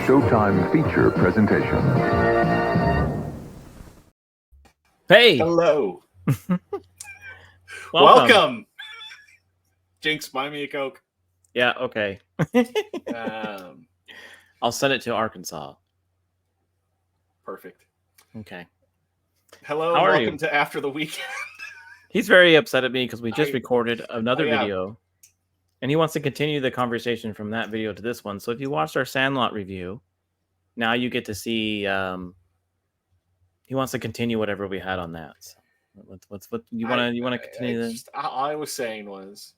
Showtime feature presentation. Hey. Hello. Welcome. Jinx, buy me a Coke. Yeah, okay. I'll send it to Arkansas. Perfect. Okay. Hello, How are welcome you? to After the Weekend. He's very upset at me because we just recorded another yeah. video. And he wants to continue the conversation from that video to this one. So if you watched our Sandlot review, now you get to see he wants to continue whatever we had on that. So what you want to continue this? All I was saying was,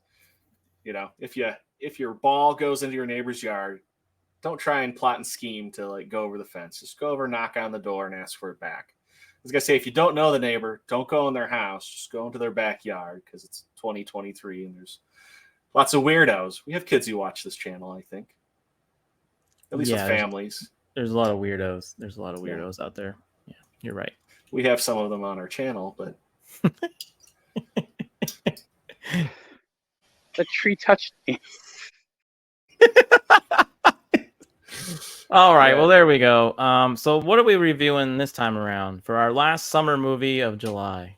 you know, if your ball goes into your neighbor's yard, don't try and plot and scheme to like go over the fence. Just go over, knock on the door, and ask for it back. I was gonna say, if you don't know the neighbor, don't go in their house. Just go into their backyard because it's 2023 and there's lots of weirdos. We have kids who watch this channel, I think. At least with families. There's a lot of weirdos. There's a lot of weirdos out there. Yeah, you're right. We have some of them on our channel, but the tree touched me. All right, well, there we go. So what are we reviewing this time around for our last summer movie of July?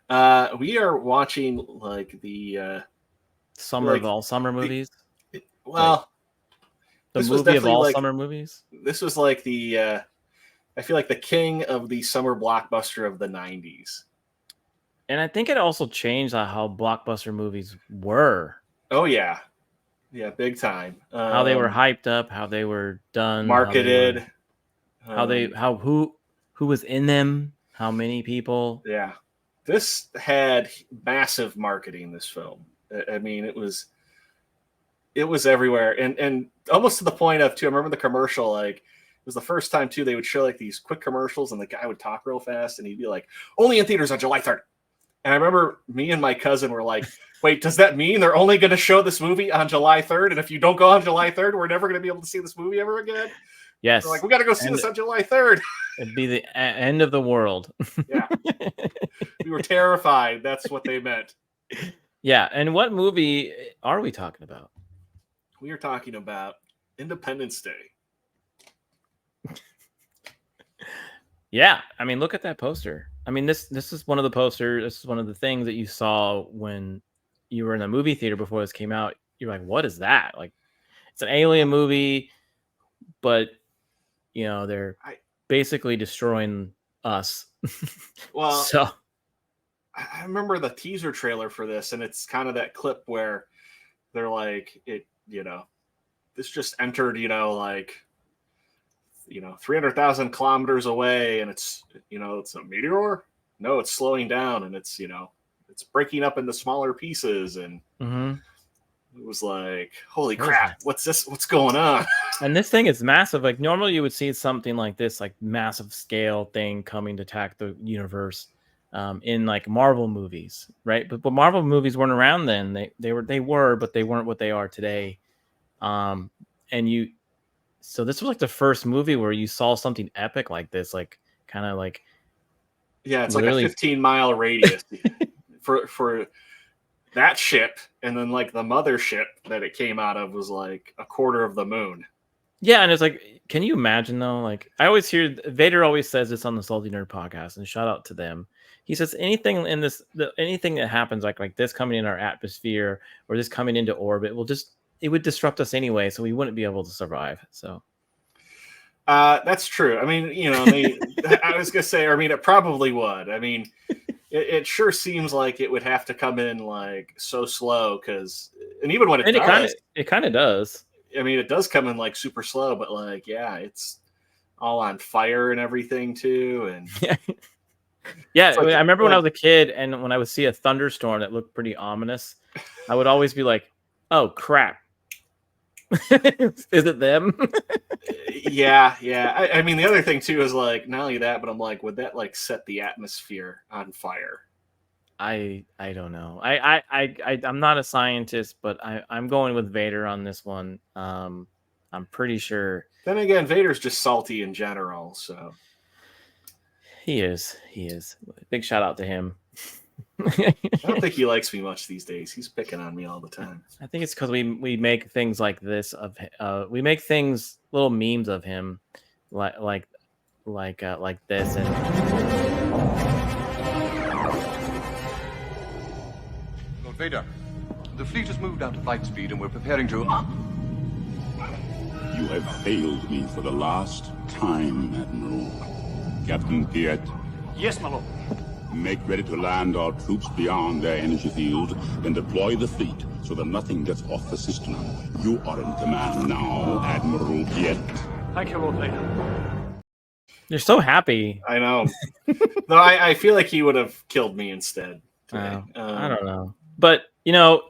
We are watching like the summer of all summer movies. The movie of all summer movies. This was like the I feel like the king of the summer blockbuster of the 90s. And I think it also changed how blockbuster movies were. Oh yeah. Yeah, big time. How they were hyped up, how they were done, marketed, who was in them, how many people. Yeah. This had massive marketing, this film. I mean, it was everywhere. And almost to the point of, too, I remember the commercial, like, it was the first time, too, they would show, like, these quick commercials, and the guy would talk real fast, and he'd be like, only in theaters on July 3rd. And I remember me and my cousin were like, wait, does that mean they're only going to show this movie on July 3rd? And if you don't go on July 3rd, we're never going to be able to see this movie ever again? Yes. We're like, we got to go see this on July 3rd. It'd be the end of the world. Yeah. We were terrified. That's what they meant. Yeah. And what movie are we talking about? We are talking about Independence Day. Yeah. I mean, look at that poster. I mean, this is one of the posters. This is one of the things that you saw when you were in the movie theater before this came out. You're like, what is that? Like, it's an alien movie, but, you know, they're basically destroying us. Well, so I remember the teaser trailer for this, and it's kind of that clip where they're like, this just entered, like, 300,000 kilometers away, and it's a meteor. No, it's slowing down, and it's it's breaking up into smaller pieces, and it was like, holy crap, what's this? What's going on? And this thing is massive. Like, normally you would see something like this, like massive scale thing coming to attack the universe in like Marvel movies, right? But Marvel movies weren't around then. They were, but they weren't what they are today. So this was like the first movie where you saw something epic like this, like kind of like, yeah, it's literally like a 15-mile radius for that ship, and then like the mothership that it came out of was like a quarter of the moon. Yeah, and it's like, can you imagine though? Like, I always hear Vader always says this on the Salty Nerd podcast, and shout out to them. He says anything in this, anything that happens like this coming in our atmosphere or this coming into orbit it would disrupt us anyway, so we wouldn't be able to survive. So that's true. I mean, I was gonna say, I mean, it probably would. I mean, it sure seems like it would have to come in like so slow, and even when it does, it kind of does. I mean, it does come in like super slow, but like, yeah, it's all on fire and everything too, and yeah. I remember when I was a kid, and when I would see a thunderstorm that looked pretty ominous, I would always be like, "Oh crap." Is it them? Yeah. I mean, the other thing too is like not only that, but I'm like, would that like set the atmosphere on fire? I don't know. I'm not a scientist, but I'm going with Vader on this one. I'm pretty sure Then again, Vader's just salty in general, so he is. Big shout out to him. I don't think he likes me much these days. He's picking on me all the time. I think it's because we make things like this of we make things little memes of him, like this and. Lord Vader, the fleet has moved out to flight speed and we're preparing to... You have failed me for the last time, Admiral. Captain Piet, Yes, my lord. make ready to land our troops beyond their energy field, then deploy the fleet so that nothing gets off the system. You are in command now, Admiral Piet. Thank you, Lord Vader. You're so happy. I know. No, I feel like he would have killed me instead. Today. I don't know. But, you know,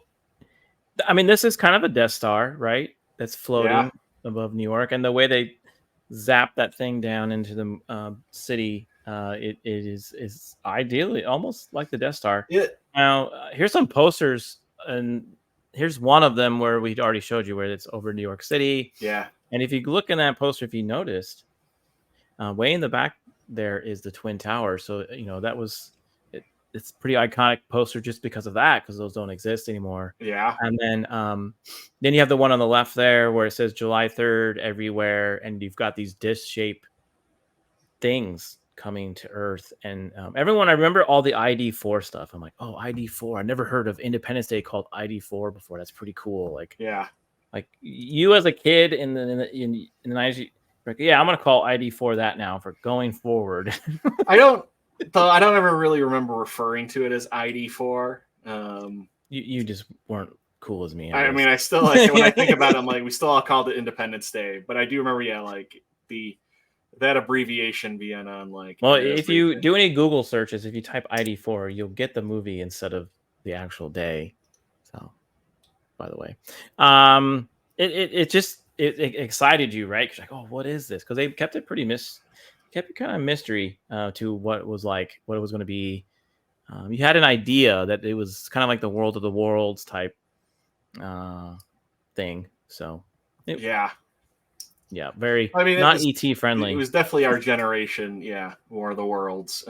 I mean, this is kind of a Death Star, right? That's floating above New York. And the way they zap that thing down into the city, it is ideally almost like the Death Star. Yeah. Now, here's some posters. And here's one of them where we already showed you where it's over New York City. Yeah. And if you look in that poster, if you noticed, way in the back there is the Twin Tower. So, you know, that was... It's a pretty iconic poster just because of that, because those don't exist anymore. Yeah. And then you have the one on the left there where it says July 3rd everywhere, and you've got these disc-shaped things coming to Earth. And everyone, I remember all the ID4 stuff. I'm like, oh, ID4. I never heard of Independence Day called ID4 before. That's pretty cool. Like, Yeah. like you as a kid in the 90s, like, yeah, I'm gonna call ID4 that now for going forward. I don't ever really remember referring to it as ID4. You just weren't cool as me. I mean, I still like when I think about it, I'm like, we still all called it Independence Day, but I do remember, like that abbreviation being on like. Well, if you do any Google searches, if you type ID4, you'll get the movie instead of the actual day. So, by the way, it excited you, right? 'Cause like, oh, what is this? Because they kept it kept it kind of mystery to what it was like, what it was going to be. You had an idea that it was kind of like the World of the Worlds type thing. So yeah, very. I mean, not ET friendly. It was definitely our generation. Yeah, War of the Worlds.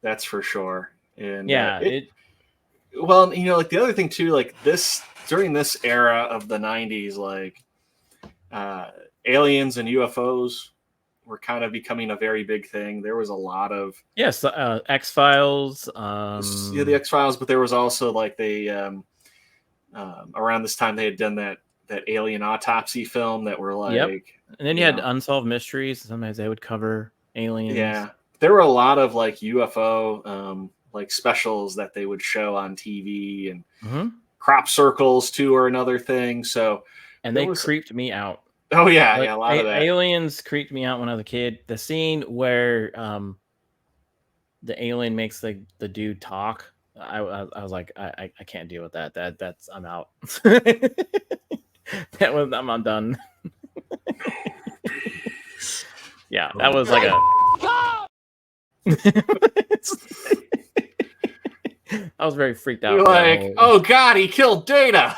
That's for sure. And yeah, well, you know, like the other thing too, like this during this era of the '90s, like aliens and UFOs were kind of becoming a very big thing. There was a lot of X-Files. The X-Files, but there was also like they around this time they had done that alien autopsy film that were like, and then you had Unsolved Mysteries. Sometimes they would cover aliens. Yeah, there were a lot of like UFO like specials that they would show on TV, and crop circles too are another thing. So and they creeped me out. Oh yeah, like, a lot of that. Aliens creeped me out when I was a kid. The scene where the alien makes the dude talk, I was like, I can't deal with that. That's I'm out. I'm done. Yeah, that was like I was very freaked out. You're like, oh god, he killed Data.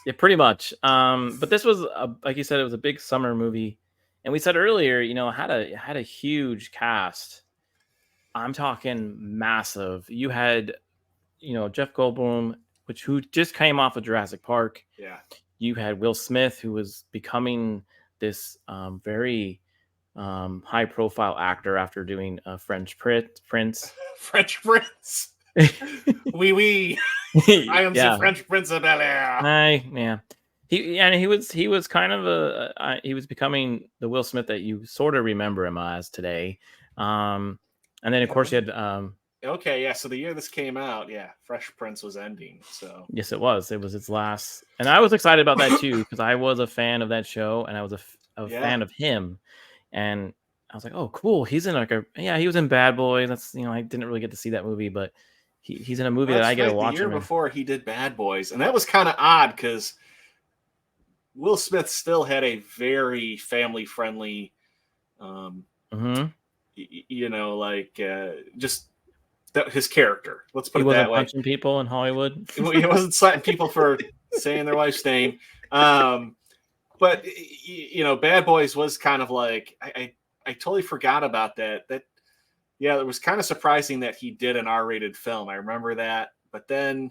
Yeah, pretty much. But this was like you said, it was a big summer movie, and we said earlier, you know, had a huge cast. I'm talking massive. You had, you know, Jeff Goldblum, who just came off of Jurassic Park. Yeah. You had Will Smith, who was becoming this very high profile actor after doing French Prince. French Prince. Oui. I am the French Prince of Bel-Air. Yeah. He was kind of he was becoming the Will Smith that you sort of remember him as today. And then of course you had okay, yeah. So the year this came out, Fresh Prince was ending. So yes, it was its last, and I was excited about that too because I was a fan of that show and I was a fan of him, and I was like, oh, cool. He's in he was in Bad Boys. That's, you know, I didn't really get to see that movie, but he's in a movie that I get to watch. The year before he did Bad Boys, and that was kind of odd because Will Smith still had a very family friendly, you know, like just that his character. Let's put He it wasn't that way. punching people in Hollywood. He wasn't slapping people for saying their wife's name. But you know, Bad Boys was kind of like I totally forgot about that. Yeah, it was kind of surprising that he did an R-rated film. I remember that, but then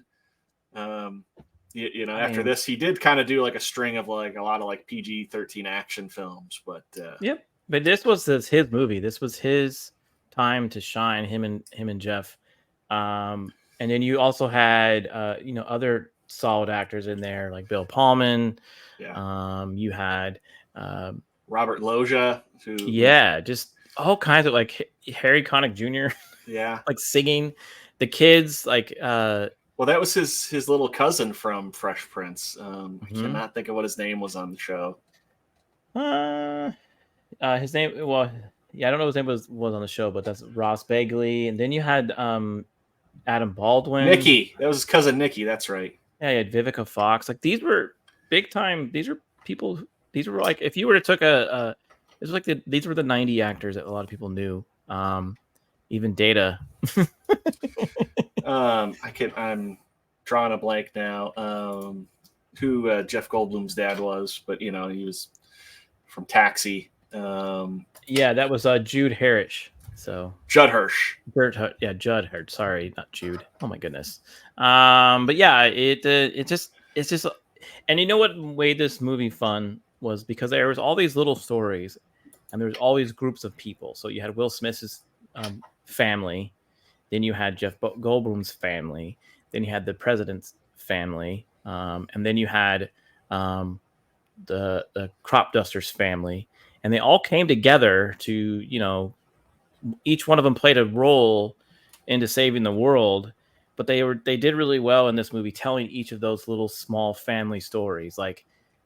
you know, after this, he did kind of do like a string of like a lot of like PG-13 action films. But yep. But this was his movie. This was his time to shine. Him and Jeff. And then you also had you know, other solid actors in there like Bill Pullman. Yeah. You had Robert Loggia, who just all kinds of like Harry Connick Jr. Yeah, like singing. The kids like well, that was his little cousin from Fresh Prince. I cannot think of what his name was on the show. His name, well, yeah, I don't know what his name was on the show, but that's Ross Begley. And then you had Adam Baldwin. Nikki. That was his cousin Nikki, that's right. Yeah, you had Vivica Fox. Like these were big time, these were people, these were like, if you were to took it was like these were the 90 actors that a lot of people knew. Even Data. I'm drawing a blank now. Who Jeff Goldblum's dad was, but you know, he was from Taxi. Yeah, that was Jude Hirsch. So Judd Hirsch. Judd Hirsch. Sorry, not Jude. Oh my goodness. But yeah, it's just, and you know what made this movie fun was because there was all these little stories, and there was all these groups of people. So you had Will Smith's family, then you had Jeff Goldblum's family, then you had the president's family, and then you had the crop duster's family, and they all came together to, you know, each one of them played a role into saving the world, but they did really well in this movie telling each of those little small family stories. Like,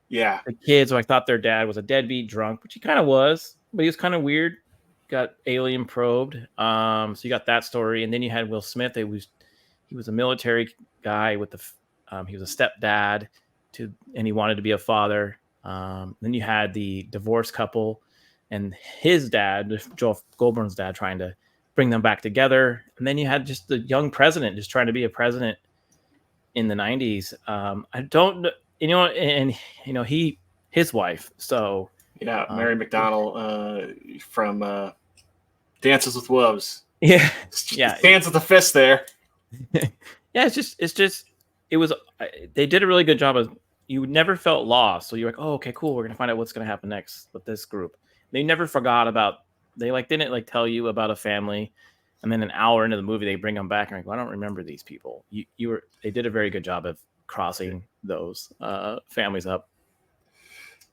yeah, the kids, I thought their dad was a deadbeat drunk, which he kind of was, but he was kind of weird. Got alien probed. So you got that story, and then you had Will Smith. He was a military guy with he was a stepdad and he wanted to be a father. Then you had the divorced couple and his dad, Joel Goldberg's dad, trying to bring them back together. And then you had just the young president just trying to be a president in the 90s. I don't know, you know, and you know, his wife. So yeah, Mary McDonnell from Dances with Wolves. Yeah, Stands with the fist there. Yeah, it was. They did a really good job of. You never felt lost, so you're like, oh, okay, cool. We're gonna find out what's gonna happen next with this group. They never forgot about. They didn't tell you about a family, and then an hour into the movie they bring them back and like, well, I don't remember these people. They did a very good job of crossing those families up.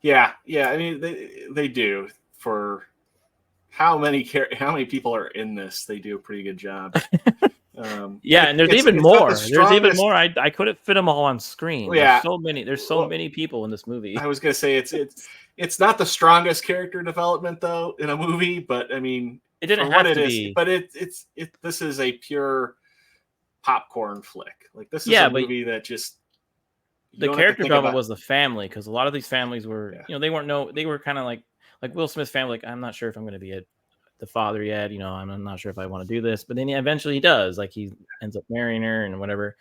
Yeah. I mean, they do. For how many people are in this, they do a pretty good job. Yeah, and there's even more. There's even more. I couldn't fit them all on screen. Well, yeah. There's so many people in this movie. I was gonna say it's not the strongest character development though in a movie, but I mean, it didn't have to be. But this is a pure popcorn flick. Like this is a movie that just the character development was the family, because a lot of these families were, you know, they were kind of like Will Smith's family. Like, I'm not sure if I'm going to be the father yet. You know, I'm not sure if I want to do this, but then eventually he does. Like, he ends up marrying her and whatever.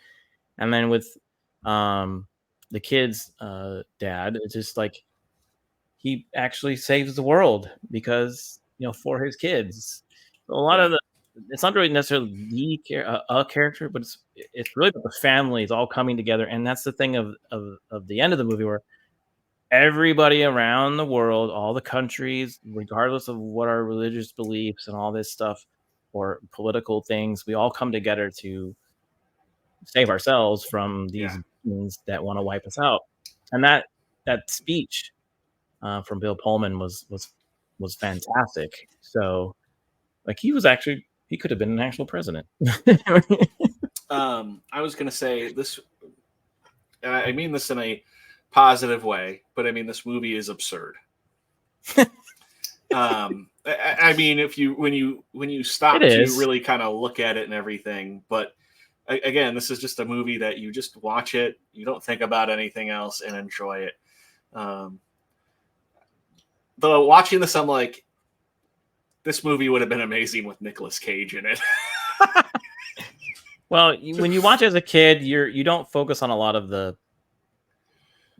And then with the kid's dad, it's just like he actually saves the world because, you know, for his kids. So a lot of it's not really necessarily a character, but it's really the family is all coming together, and that's the thing of the end of the movie, where everybody around the world, all the countries, regardless of what our religious beliefs and all this stuff or political things, we all come together to save ourselves from these beings that want to wipe us out. And that speech from Bill Pullman was fantastic. So, like, he could have been an actual president. I was going to say this. I mean this in a positive way, but I mean this movie is absurd. I mean, when you stop to really kind of look at it and everything, but again, this is just a movie that you just watch it, you don't think about anything else, and enjoy it. Though watching this, I'm like, this movie would have been amazing with Nicolas Cage in it. Well, when you watch it as a kid, you don't focus on a lot of the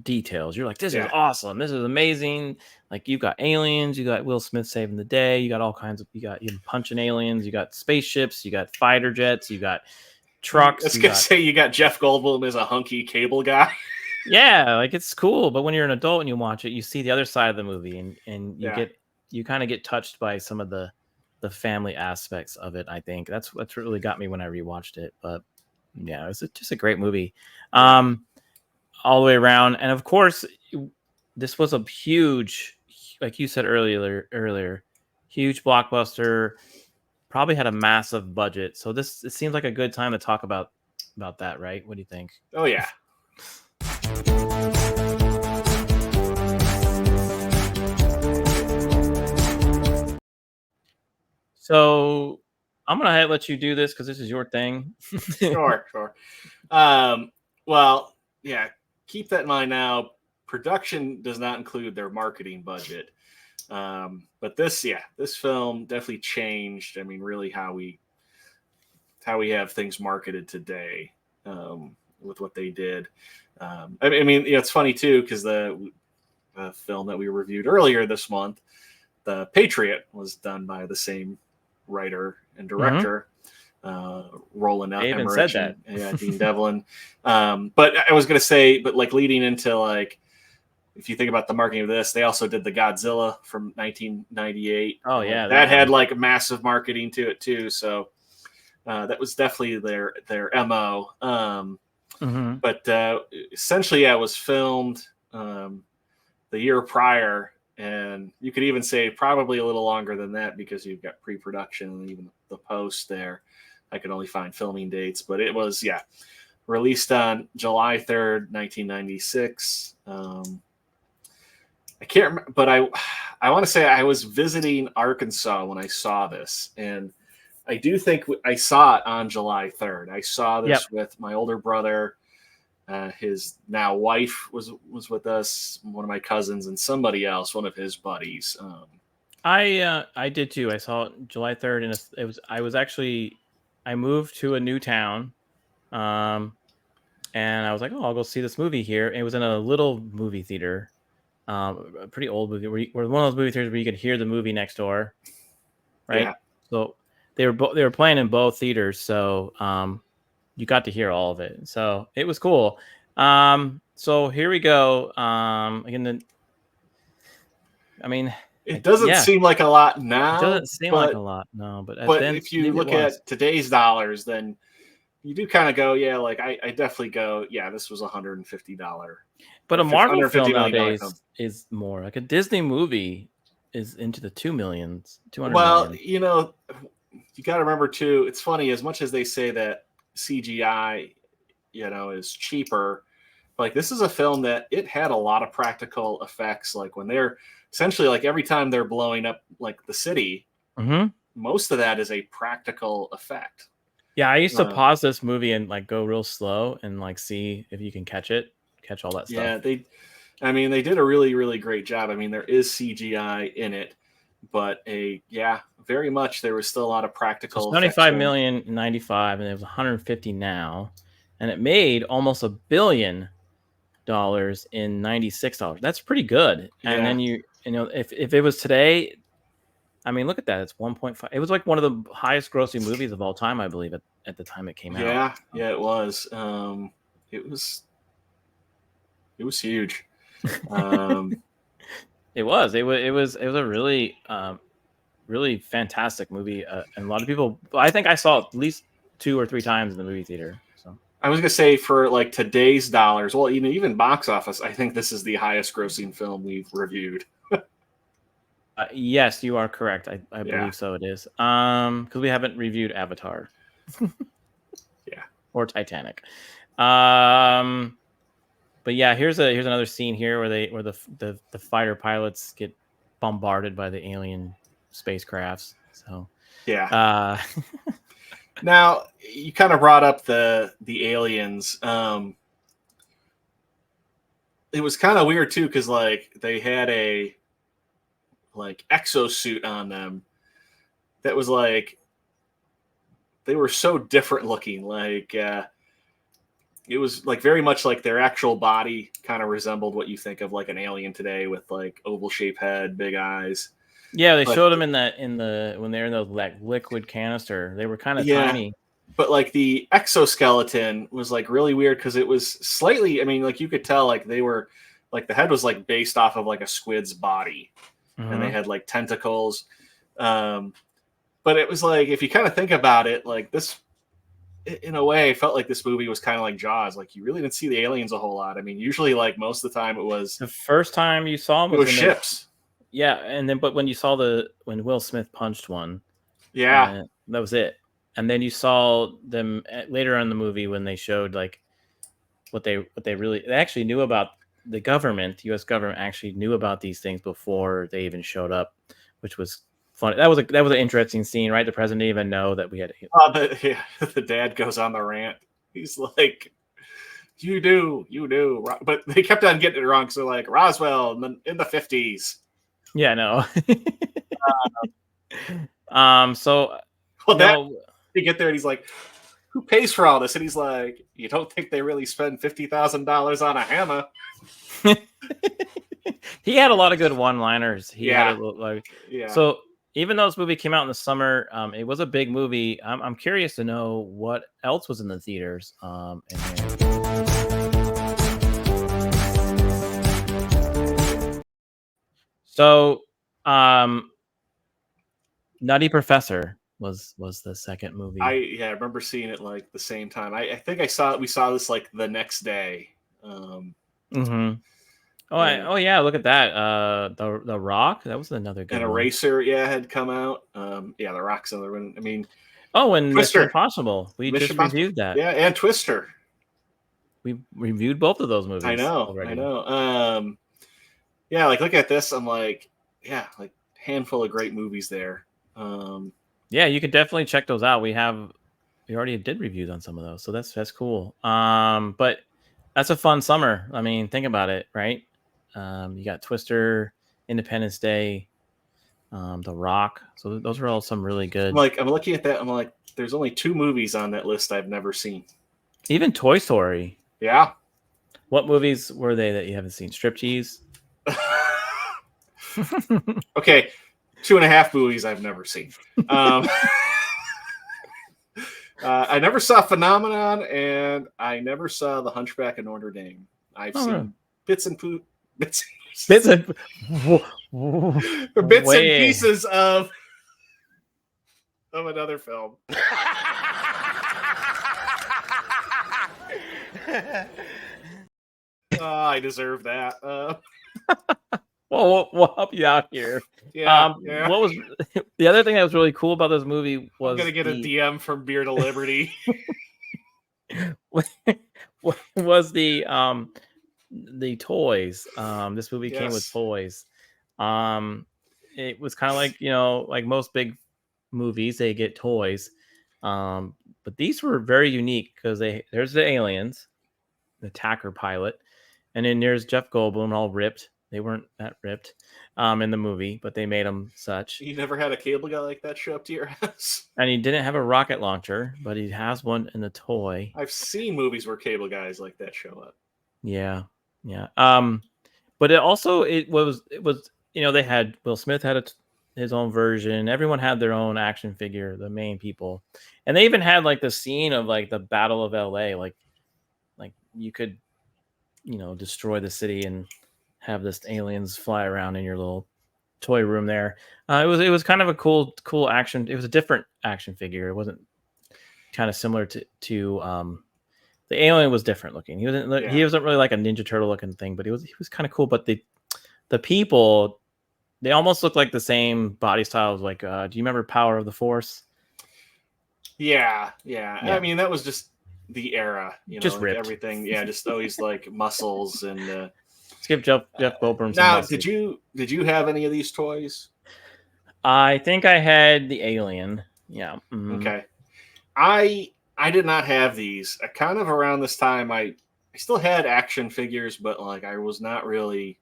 details. You're like, this is awesome. This is amazing. Like, you've got aliens, you got Will Smith saving the day, you got all kinds of, you punching aliens, you got spaceships, you got fighter jets, you got trucks. I was gonna say you got Jeff Goldblum as a hunky cable guy. Yeah, like, it's cool, but when you're an adult and you watch it, you see the other side of the movie, and you kind of get touched by some of the family aspects of it. I think that's what really got me when I rewatched it. But yeah, it was just a great movie, all the way around. And of course, this was a huge, like you said earlier, huge blockbuster. Probably had a massive budget, so it seems like a good time to talk about that, right? What do you think? Oh yeah. So I'm gonna let you do this because this is your thing. Sure. Well, yeah. Keep that in mind now. Production does not include their marketing budget, but this film definitely changed. I mean, really how we have things marketed today with what they did. I mean, it's funny too because the film that we reviewed earlier this month, The Patriot, was done by the same writer and director, Roland Emmerich and Dean Devlin. But I was going to say, but like leading into like, if you think about the marketing of this, they also did the Godzilla from 1998. Oh yeah, that had like massive marketing to it too. So that was definitely their MO. But essentially, it was filmed the year prior. And you could even say probably a little longer than that because you've got pre-production and even the post there. I could only find filming dates, but it was, released on July 3rd, 1996. I can't remember, but I want to say I was visiting Arkansas when I saw this. And I do think I saw it on July 3rd. I saw this with my older brother. His now wife was with us, one of my cousins, and somebody else, one of his buddies. I did too. I saw it July 3rd, and I moved to a new town, and I was like, oh, I'll go see this movie here. And it was in a little movie theater, a pretty old movie, where one of those movie theaters where you could hear the movie next door, right? Yeah. So they were playing in both theaters, so you got to hear all of it. So it was cool. So here we go. Again, I mean, it doesn't seem like a lot now. It doesn't seem like a lot, no. But then, if you look at today's dollars, then you do kind of go, like I definitely go, this was $150. But a Marvel film nowadays is more. Like a Disney movie is into the $200 million. Well, you got to remember too. It's funny, as much as they say that CGI, is cheaper. Like, this is a film that it had a lot of practical effects. Like when they're essentially, like, every time they're blowing up like the city, most of that is a practical effect. Yeah, I used to pause this movie and like go real slow and like see if you can catch all that stuff. Yeah, they did a really, really great job. I mean, there is CGI in it, but very much there was still a lot of practical. It's 95 million in 95, and it was 150 now, and it made almost $1 billion in $96. That's pretty good. And then if it was today, I mean, look at that. It's 1.5. It was like one of the highest grossing movies of all time, I believe, at the time it came out. Yeah, it was. It was huge. It was a really really fantastic movie, and a lot of people. I think I saw it at least 2 or 3 times in the movie theater. So I was gonna say, for like today's dollars, well, even box office, I think this is the highest grossing film we've reviewed. Yes, you are correct. I believe so. It is because we haven't reviewed Avatar, or Titanic. But yeah, here's another scene here where the fighter pilots get bombarded by the alien spacecrafts. So now you kind of brought up the aliens. it was kind of weird too, because like they had a like exosuit on them that was like they were so different looking. Like it was like very much like their actual body kind of resembled what you think of like an alien today, with like oval shaped head, big eyes. Yeah, they But- showed them in the when they're in the like liquid canister. They were kind of Yeah. tiny. But like the exoskeleton was like really weird because it was slightly, I mean, like you could tell like they were like the head was like based off of like a squid's body, and they had like tentacles. But it was like, if you kind of think about it, like this, in a way, felt like this movie was kind of like Jaws. Like you really didn't see the aliens a whole lot. I mean, usually like most of the time it was The first time you saw them it was when ships. yeah, and then but when you saw when Will Smith punched one, Yeah. that was it. And then you saw them later on in the movie when they showed like what they really they actually knew about the government. The U.S. government actually knew about these things before they even showed up, which was funny. That was an interesting scene, right? The president didn't even know that we had. The dad goes on the rant. He's like, you do. But they kept on getting it wrong. So like Roswell in the 50s. Yeah, no. So Well, no, you get there and he's like, who pays for all this? And he's like, you don't think they really spend $50,000 on a hammer? he had a lot of good one-liners. He had like Yeah. so. Even though this movie came out in the summer, it was a big movie. I'm curious to know what else was in the theaters. So, Nutty Professor was the second movie. I remember seeing it like the same time. I think we saw this like the next day. Mm-hmm. Oh yeah, look at that. The Rock, that was another good And one. Eraser, had come out. The Rock's another one. I mean, and Twister. Mission Impossible. We just reviewed that. Yeah, and Twister. We reviewed both of those movies. I know. Like look at this. I'm like, like handful of great movies there. Yeah, you could definitely check those out. We already did reviews on some of those, so that's cool. But that's a fun summer. I mean, think about it, right? You got Twister, Independence Day, The Rock. So those are all some really good. I'm looking at that. I'm like, there's only 2 movies on that list I've never seen. Even Toy Story. Yeah. What movies were they that you haven't seen? Striptease. Okay, 2.5 movies I've never seen. I never saw Phenomenon, and I never saw The Hunchback of Notre Dame. I've seen bits and pieces of another film. I deserve that. Well, we'll help you out here. Yeah. What was the other thing that was really cool about this movie was I'm gonna get a DM from Beer to Liberty. was the toys. This movie came with Yes. toys. It was kind of like, like most big movies, they get toys. But these were very unique because there's the aliens, the attacker pilot, and then there's Jeff Goldblum all ripped. They weren't that ripped in the movie, but they made them such. You never had a cable guy like that show up to your house? And he didn't have a rocket launcher, but he has one in the toy. I've seen movies where cable guys like that show up. Yeah. But it was they had Will Smith had his own version. Everyone had their own action figure, the main people, and they even had like the scene of like the Battle of LA, like you could destroy the city and have this aliens fly around in your little toy room there. It was kind of a cool action. It was a different action figure. It wasn't kind of similar to the alien was different looking. He wasn't really like a Ninja Turtle looking thing, but he was kind of cool. But the people, they almost look like the same body styles. Like, do you remember Power of the Force? Yeah. I mean, that was just the era, just like ripped. Everything. Yeah, just always like muscles and. Let's give Jeff Goldblum some now, muscles. did you have any of these toys? I think I had the alien. Yeah. Mm-hmm. Okay. I did not have these. Kind of around this time, I I still had action figures, but like I was not really.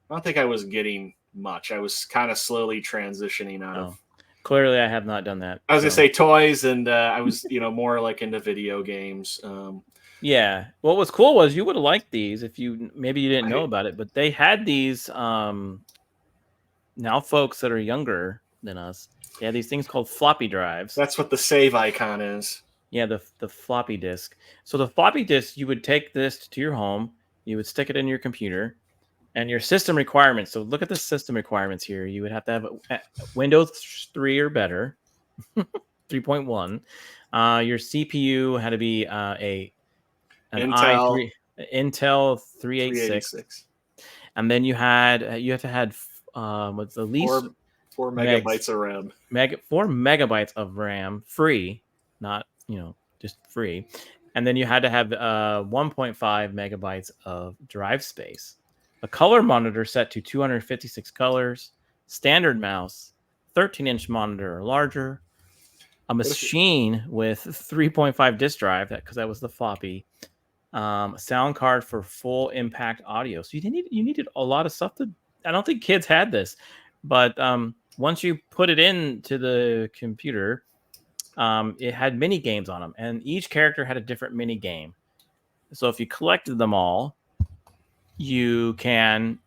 I don't think I was getting much. I was kind of slowly transitioning out of. Clearly, I have not done that. I was gonna say toys, and I was more like into video games. Yeah. What was cool was you would have liked these if you maybe you didn't know about it, but they had these. Now, folks that are younger than us, they had these things called floppy drives. That's what the save icon is. Yeah, the floppy disk. So the floppy disk, you would take this to your home, you would stick it in your computer, and your system requirements. So look at the system requirements here. You would have to have Windows 3 or better, 3.1. Your CPU had to be an Intel 386. And then you have to have what's the least 4 megabytes of RAM. 4 megabytes of RAM free, not just free. And then you had to have 1.5 megabytes of drive space. A color monitor set to 256 colors, standard mouse, 13-inch monitor or larger, a machine with 3.5 disk drive, because that was the floppy, sound card for full impact audio. So you needed a lot of stuff. I don't think kids had this, but once you put it into the computer, it had mini games on them, and each character had a different mini game. So if you collected them all, you can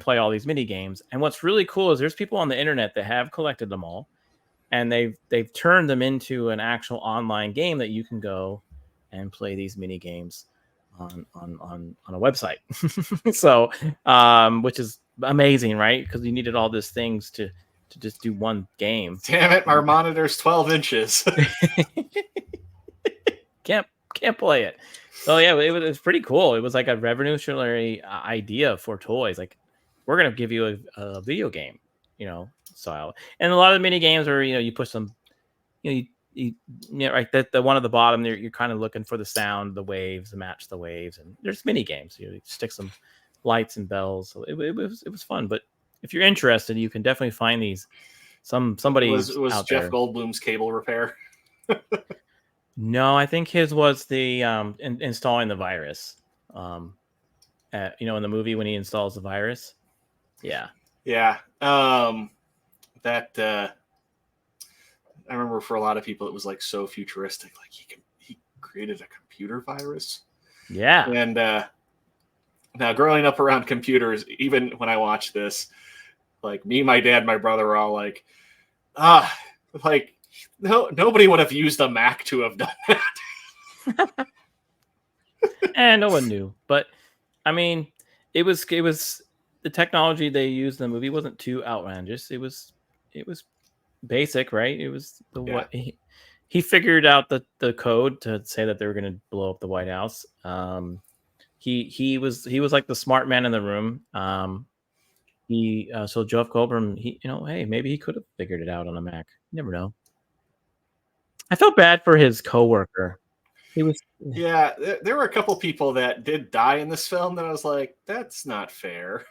play all these mini games. And what's really cool is there's people on the internet that have collected them all, and they've turned them into an actual online game that you can go and play these mini games on a website. So which is amazing, right? Because you needed all these things to just do one game. Damn it, our monitor's 12 inches. Can't play it. So yeah, it was pretty cool. It was like a revolutionary idea for toys. Like, we're gonna give you a video game, style. And a lot of the mini games are, you push some, right. That the one at the bottom there, you're kind of looking for the sound, the waves, match the waves, and there's mini games. You stick some lights and bells. So it was fun. But if you're interested, you can definitely find these. Somebody was out Jeff there. Goldblum's cable repair. No, I think his was the installing the virus. In the movie when he installs the virus. Yeah. Yeah. That I remember for a lot of people it was like so futuristic. Like he created a computer virus. Yeah. And now growing up around computers, even when I watch this, like me, my dad, my brother were all like, nobody would have used a Mac to have done that. And no one knew. But I mean, it was the technology they used in the movie wasn't too outlandish. It was basic, right? It was what he figured out the code to say that they were going to blow up the White House. He was like the smart man in the room. So Jeff Goldblum, hey, maybe he could have figured it out on a Mac. You never know. I felt bad for his coworker. He was. Yeah, there were a couple people that did die in this film that I was like, that's not fair.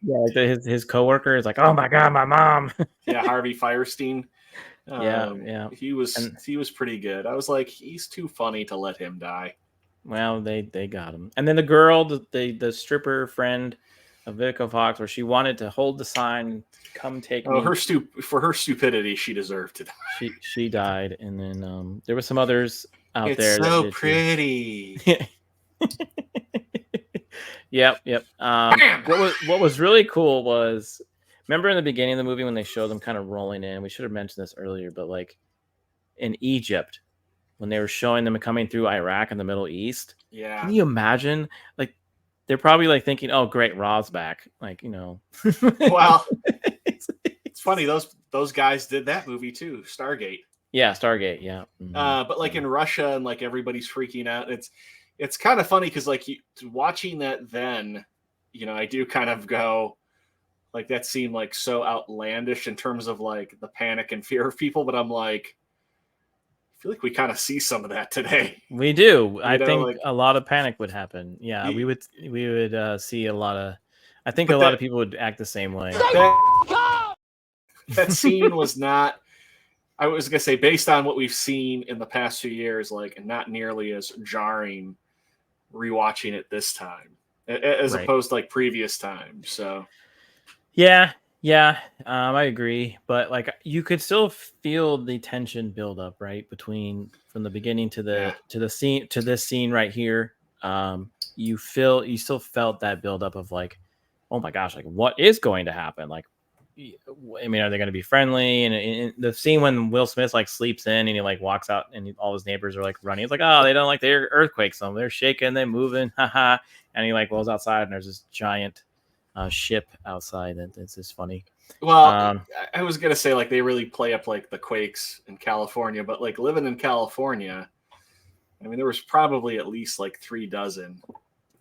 Yeah, like his coworker is like, oh my god, my mom. Yeah, Harvey Firestein. Yeah. He was pretty good. I was like, he's too funny to let him die. Well, they got him. And then the girl, the stripper friend of Vivica Fox, where she wanted to hold the sign, come take me. For her stupidity, she deserved to die. She died, and then there were some others out it's there. It's so pretty. Yep. What was really cool was, remember in the beginning of the movie when they showed them kind of rolling in? We should have mentioned this earlier, but like in Egypt, when they were showing them coming through Iraq and the Middle East. Yeah. Can you imagine? Like, they're probably like thinking, "Oh, great, Ra's back." Like, Well, it's funny. Those guys did that movie too, Stargate. Yeah, Stargate. Yeah. Mm-hmm. But like in Russia and like everybody's freaking out. It's kind of funny because like watching that then, I do kind of go like that seemed like so outlandish in terms of like the panic and fear of people. But I'm like, I feel like we kind of see some of that today. We do. I think a lot of panic would happen. Yeah, we would see a lot of. I think a lot of people would act the same way. That scene was not. I was gonna say, based on what we've seen in the past few years, like not nearly as jarring. rewatching it this time as Right. opposed to like previous times. So Yeah, I agree. But like, you could still feel the tension build up, right, between from the beginning to the scene to this scene right here. You still felt that build up of like, oh my gosh, like what is going to happen? Like, I mean, are they going to be friendly? And the scene when Will Smith like sleeps in and he like walks out and all his neighbors are like running. It's like, oh, they don't like the earthquake, so they're shaking, they're moving, haha. And he like rolls outside and there's this giant ship outside. It's just funny. Well, I was gonna say like they really play up like the quakes in California, but like living in California, I mean, there was probably at least like 3 dozen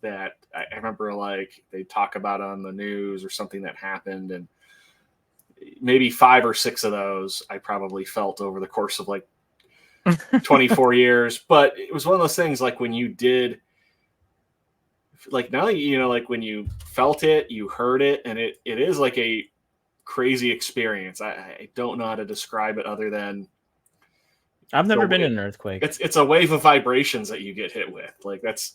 that I remember like they talk about on the news or something that happened, and maybe 5 or 6 of those I probably felt over the course of like 24 years. But it was one of those things like when you did, like now you know, like when you felt it, you heard it, and it is like a crazy experience. I don't know how to describe it other than I've never been in an earthquake. It's a wave of vibrations that you get hit with. Like that's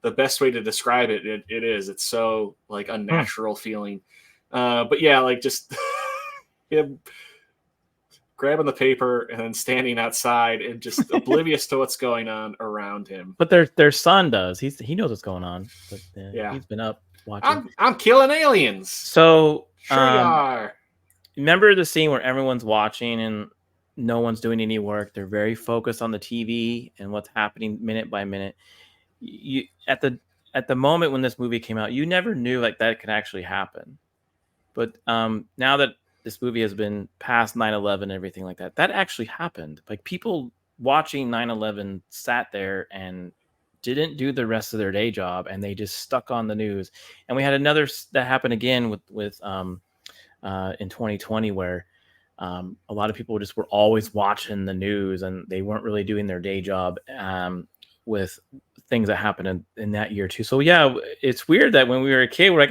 the best way to describe it. It is. It's so like unnatural feeling. But yeah, like just him grabbing the paper and then standing outside and just oblivious to what's going on around him. But their son does. He knows what's going on. But Yeah. he's been up watching. I'm killing aliens. So Sure you are. remember the scene where everyone's watching and no one's doing any work. They're very focused on the TV and what's happening minute by minute. You at the moment when this movie came out, you never knew like that could actually happen. But now that this movie has been past 9/11 and everything like that, that actually happened. Like people watching 9/11 sat there and didn't do the rest of their day job, and they just stuck on the news. And we had another that happened again with in 2020 where a lot of people just were always watching the news and they weren't really doing their day job with things that happened in that year too. So yeah, it's weird that when we were a kid, we're like,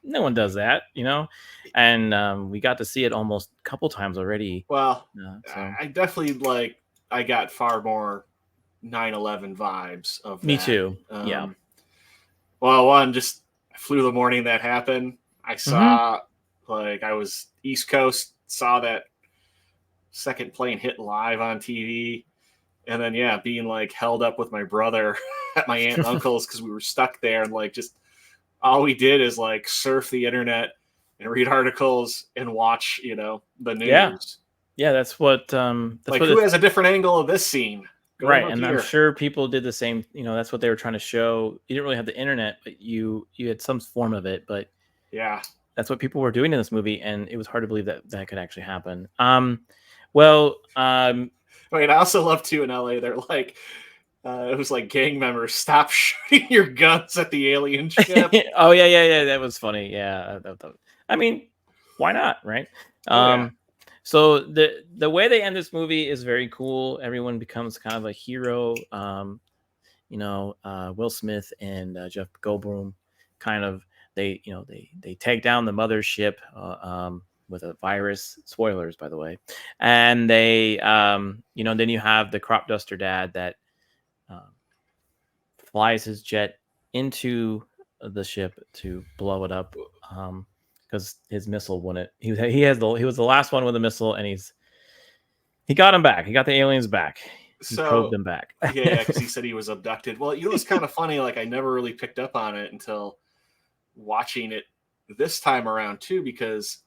no one does that, you know? And we got to see it almost a couple times already. Well, So. I definitely I got far more 9/11 vibes of Me that. too. Yeah. Well, one, just flew the morning that happened. I saw like I was East Coast, saw that second plane hit live on TV. And then being like held up with my brother at my aunt and uncle's because we were stuck there, and like just all we did is like surf the internet and read articles and watch, the news. Yeah, that's what who has a different angle of this scene? Right, and I'm sure people did the same. That's what they were trying to show. You didn't really have the internet, but you had some form of it. But yeah, that's what people were doing in this movie, and it was hard to believe that could actually happen. Wait, I also love too in LA. They're like, it was like gang members, stop shooting your guns at the alien ship. Oh yeah, that was funny. Yeah, I mean, why not, right? So the way they end this movie is very cool. Everyone becomes kind of a hero. Will Smith and Jeff Goldblum kind of they take down the mothership with a virus. Spoilers, by the way. And they then you have the crop duster dad that flies his jet into the ship to blow it up. Because his missile wouldn't. He was the last one with a missile, and he got him back. He got the aliens back. He probed them back. Yeah, because he said he was abducted. Well, it's kind of funny. Like I never really picked up on it until watching it this time around too, because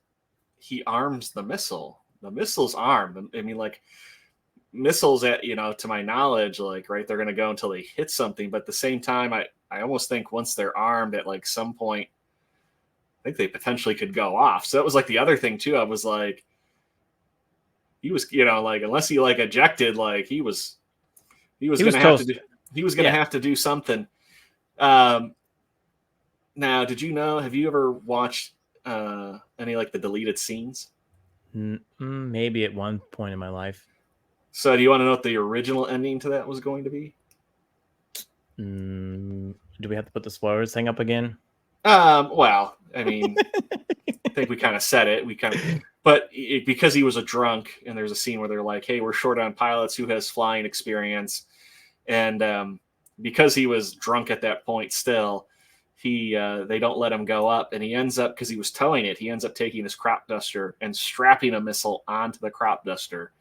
he arms the missile. The missile's armed. I mean, like missiles to my knowledge, like right, they're going to go until they hit something. But at the same time, I almost think once they're armed at like some point, I think they potentially could go off. So that was like the other thing too. I was like, he was, like unless he like ejected, like he was going to have to do. He was going to have to do something. Now, have you ever watched any like the deleted scenes? Maybe at one point in my life. So do you want to know what the original ending to that was going to be? Do we have to put the spoilers thing up again? Well, I mean, I think we kind of said it. But because he was a drunk, and there's a scene where they're like, "Hey, we're short on pilots. Who has flying experience?" And because he was drunk at that point still, they don't let him go up, and he ends up, because he was towing it, he ends up taking his crop duster and strapping a missile onto the crop duster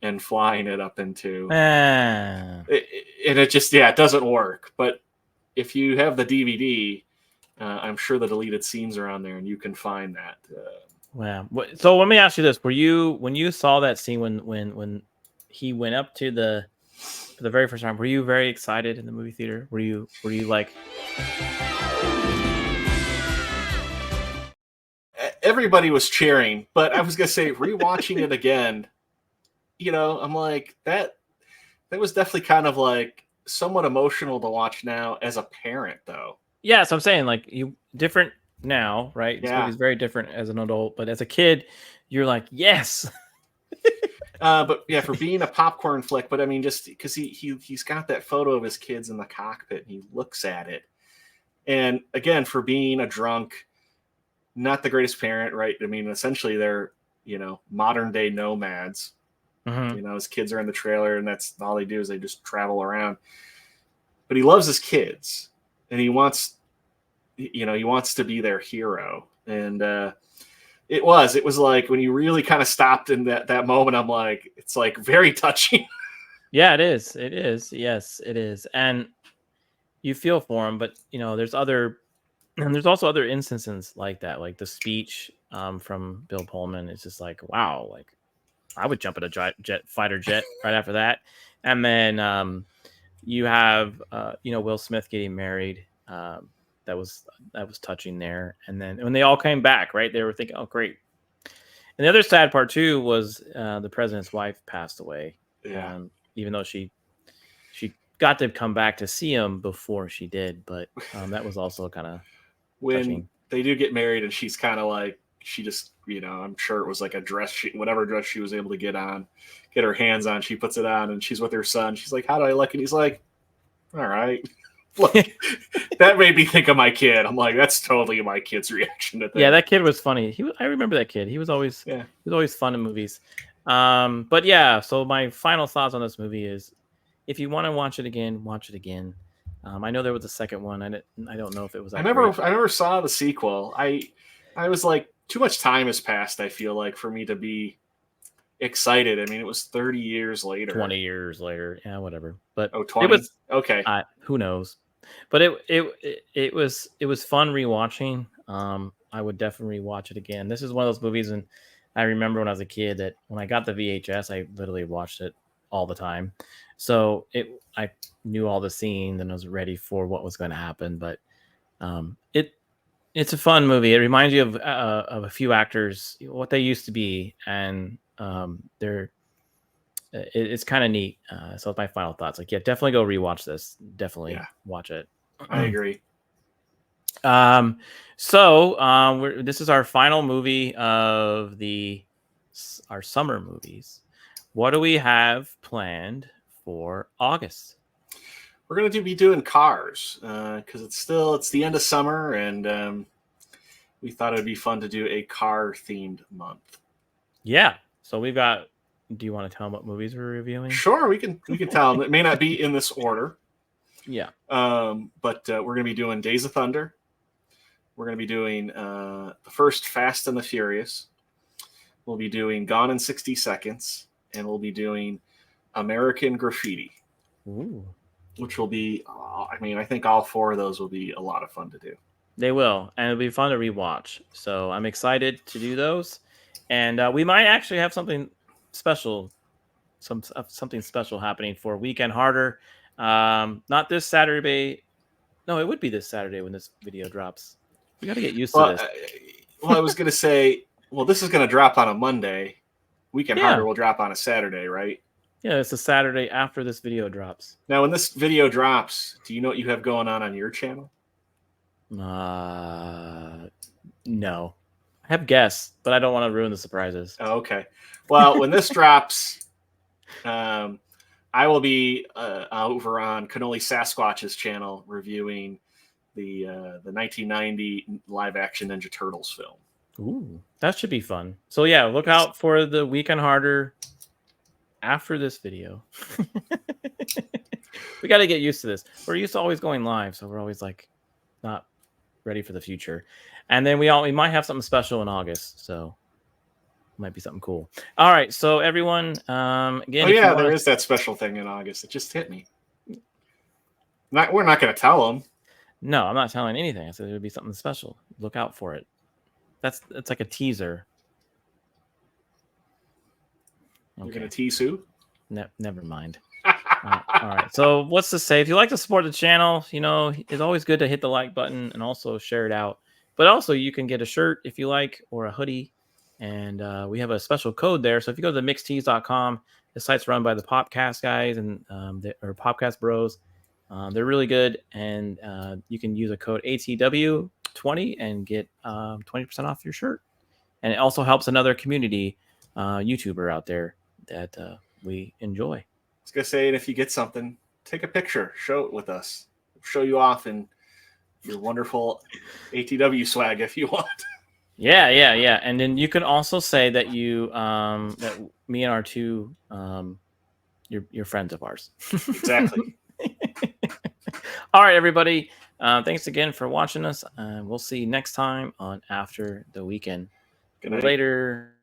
and flying it up into and it just it doesn't work. But if you have the DVD, I'm sure the deleted scenes are on there and you can find that. Wow. So let me ask you this: when you saw that scene when he went up to for the very first time, were you very excited in the movie theater? Were you like? Everybody was cheering, but I was gonna say, rewatching it again, I'm like, that was definitely kind of like somewhat emotional to watch now as a parent, though. Yeah, so I'm saying, like, you different now, right? This Yeah. movie's very different as an adult, but as a kid, you're like, yes. But yeah, for being a popcorn flick, but I mean, just because he's got that photo of his kids in the cockpit and he looks at it, and again, for being a drunk, not the greatest parent, right? I mean, essentially they're modern day nomads. Mm-hmm. His kids are in the trailer, and that's all they do is they just travel around. But he loves his kids, and he wants to be their hero. And it was like, when you really kind of stopped in that moment, I'm like, it's like very touching. Yeah, it is. It is. Yes, it is. And you feel for him, but there's also other instances like that, like the speech from Bill Pullman. It's just like, wow, like I would jump in a fighter jet right after that. And then you have Will Smith getting married. That was touching there. And then when they all came back, right, they were thinking, oh, great. And the other sad part too was the president's wife passed away. Yeah. Even though she got to come back to see him before she did, but that was also kind of when touching. They do get married, and she's kind of like, she just, I'm sure it was like a dress, whatever dress she was able to get her hands on, she puts it on, and she's with her son. She's like, how do I look? And he's like, all right. Look, that made me think of my kid. I'm like, that's totally my kid's reaction to that. Yeah, that kid was funny. I remember that kid. He was always fun in movies. But yeah, so my final thoughts on this movie is, if you want to watch it again, watch it again. I know there was a second one. I don't know if it was. I never saw the sequel. I was like, too much time has passed, I feel like, for me to be excited. I mean, it was 30 years later. 20 years later. Yeah, whatever. But 20? It was okay. Who knows? But it was fun rewatching. I would definitely watch it again. This is one of those movies, and I remember when I was a kid that when I got the VHS, I literally watched it all the time. So I knew all the scenes and I was ready for what was going to happen. But it's a fun movie. It reminds you of a few actors, what they used to be, and it's kind of neat. So it's my final thoughts. Like, yeah, definitely go rewatch this. Definitely watch it. I agree. This is our final movie of our summer movies. What do we have planned for August? We're going to be doing Cars because it's the end of summer, and we thought it'd be fun to do a car themed month. Yeah. So we've got. Do you want to tell them what movies we're reviewing? Sure, we can tell them. It may not be in this order. Yeah. But we're going to be doing Days of Thunder. We're going to be doing the first Fast and the Furious. We'll be doing Gone in 60 Seconds, and we'll be doing American Graffiti. Ooh. Which will be, I think all four of those will be a lot of fun to do. They will, and it'll be fun to rewatch. So I'm excited to do those, and we might actually have something special, something special happening for Weekend Harder. Not this Saturday. No, it would be this Saturday when this video drops. We got to get used to this. I was going to say, this is going to drop on a Monday. Weekend Harder will drop on a Saturday, right? Yeah, it's a Saturday after this video drops. Now, when this video drops, do you know what you have going on your channel? No. I have guests, but I don't want to ruin the surprises. Oh, okay. Well, when this drops, I will be over on Cannoli Sasquatch's channel reviewing the 1990 live-action Ninja Turtles film. Ooh, that should be fun. So yeah, look out for the Weekend Harder after this video. We got to get used to this. We're used to always going live, so we're always like not ready for the future. And then we might have something special in August, so might be something cool. All right, so everyone, again. Oh yeah, there is that special thing in August. It just hit me. We're not going to tell them. No, I'm not telling anything. I said there would be something special. Look out for it. It's like a teaser. You're going to tease who? Never mind. All right. So what's to say? If you like to support the channel, it's always good to hit the like button and also share it out. But also you can get a shirt if you like, or a hoodie. And we have a special code there. So if you go to mixtees.com, the site's run by the Popcast guys or Popcast Bros. They're really good. And you can use a code ATW20 and get 20% off your shirt. And it also helps another community YouTuber out there that we enjoy. I was going to say, and if you get something, take a picture, show it with us. We'll show you off in your wonderful ATW swag if you want. Yeah. And then you can also say that that me and R2, you're friends of ours. Exactly. All right, everybody. Thanks again for watching us. We'll see you next time on After the Weekend. Good night. Later.